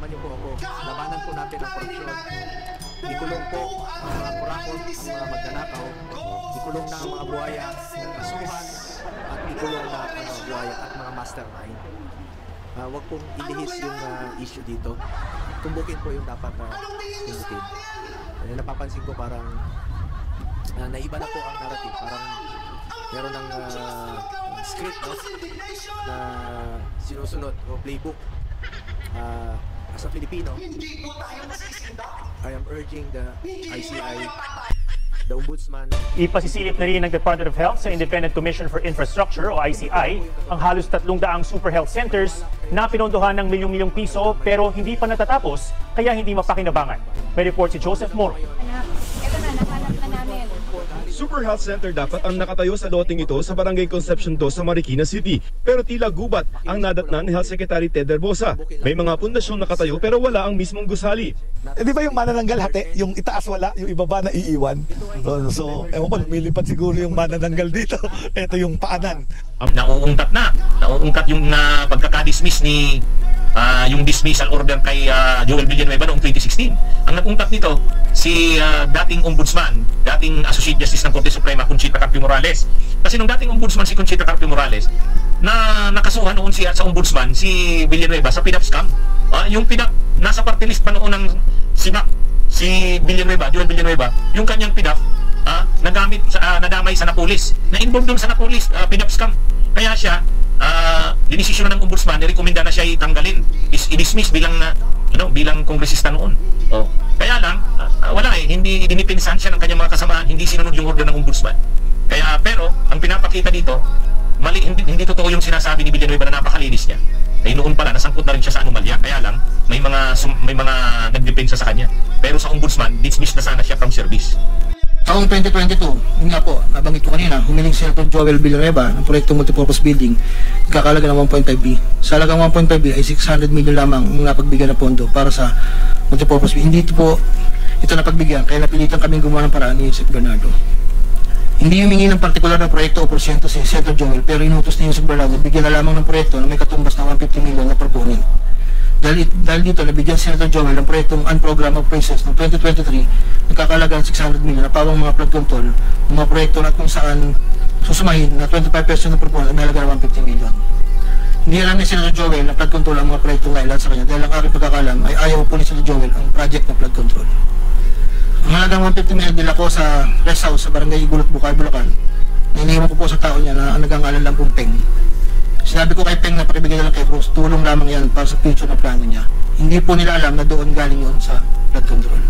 samahan niyo po ako. Labanan po natin ang korupsyon. Ikulong po ang mga kurakot, ang mga magnanakaw. Ikulong na ang mga buhaya, kasuhan, at ikulong na ang mga buhaya at mga mastermind. Huwag pong ilihis yung issue dito. Tumbukin po yung dapat tumbukin. Napapansin ko parang naiba na po ang narrative. Parang meron ng script, no? Na sinusunod o playbook. As a Filipino, I am urging the ICI, the Ombudsman. Ipasisilip na rin ng Department of Health sa Independent Commission for Infrastructure o ICI ang halos 300 super health centers na pinondohan ng milyong-milyong piso pero hindi pa natatapos kaya hindi mapakinabangan. May report si Joseph Moro. Ito na, nahanap na namin. Super Health Center dapat ang nakatayo sa loting ito sa Barangay Concepcion 2 sa Marikina City. Pero tila gubat ang nadatnan ni Health Secretary Ted Herbosa. May mga pundasyong nakatayo pero wala ang mismong gusali. Di ba yung manananggal hati, yung itaas wala, yung ibaba na iiwan? So ewan ko, lumilipad siguro yung manananggal dito. Ito yung paanan. Nauungkat yung pagkakadismiss ni yung dismissal order kay Joel Villanueva noong 2016. Ang nag-ungkat nito si dating ombudsman, dating Associate Justice ng Korte Suprema, Conchita Carpio Morales. Kasi nung dating ombudsman si Conchita Carpio Morales, na nakasuhan noon siya sa ombudsman si Villanueva sa PDAP scam. Yung PDAP, nasa party list pa noon ng SIMAC, si Villanueva, Joel Villanueva, yung kanyang PDAP, nadamay sa Napolis. Na-involved doon sa Napolis, PDAP scam. Kaya siya, dinesisyon ng ombudsman, nirekomenda na siya itanggalin, i-dismiss bilang kongresista noon. Kaya lang, wala hindi dinipinsan siya ng kanyang mga kasamahan, hindi sinunod yung order ng ombudsman. Pero, ang pinapakita dito, mali, hindi totoo yung sinasabi ni Villanueva na napakalinis niya. Noon pala, nasangkot na rin siya sa anomalya. Kaya lang, may mga nagdepensa sa kanya. Pero sa ombudsman, dismiss na sana siya from service. Taong 2022, yun nga po, nabanggit ko kanina, humiling si Senator Joel Villanueva ng proyektong multipurpose building, kakalaga ng 1.5B. Sa halagang 1.5B ay 600 million lamang ang napagbigyan na pondo para sa multipurpose building. Hindi ito napagbigyan, kaya napilitan kaming gumawa ng paraan ni Yusef Bernardo. Hindi humingi ng partikular na proyekto o porsyento si Senator Joel, pero inutos ni Yusef Bernardo, bigyan na lamang ng proyekto na may katumbas na 150 million na proponent. Dahil dito, nabigyan si Senator Joel ng proyektong Unprogram of Prices noong 2023, nagkakalaga ng 600 million na pawang mga flood control, mga proyekto na kung saan susumahin na 25% ng proponent na may halaga ng 150 million. Hindi alam ni Senator Joel na flood control ang mga proyektong nailan sa kanya dahil ang aking pagkakalam ay ayaw po ni Senator Joel ang project ng flood control. Ang halagang 150 million nila ko sa rest house sa Barangay Igulot, Bukay, Bulacan, ninihiman ko po sa tao niya na ang nagangalan lang pong Peng. Sinabi ko kay Peng na pakibigay na lang kay Bruce, tulong lamang yan para sa future na plano niya. Hindi po nila alam na doon galing yun sa flood control.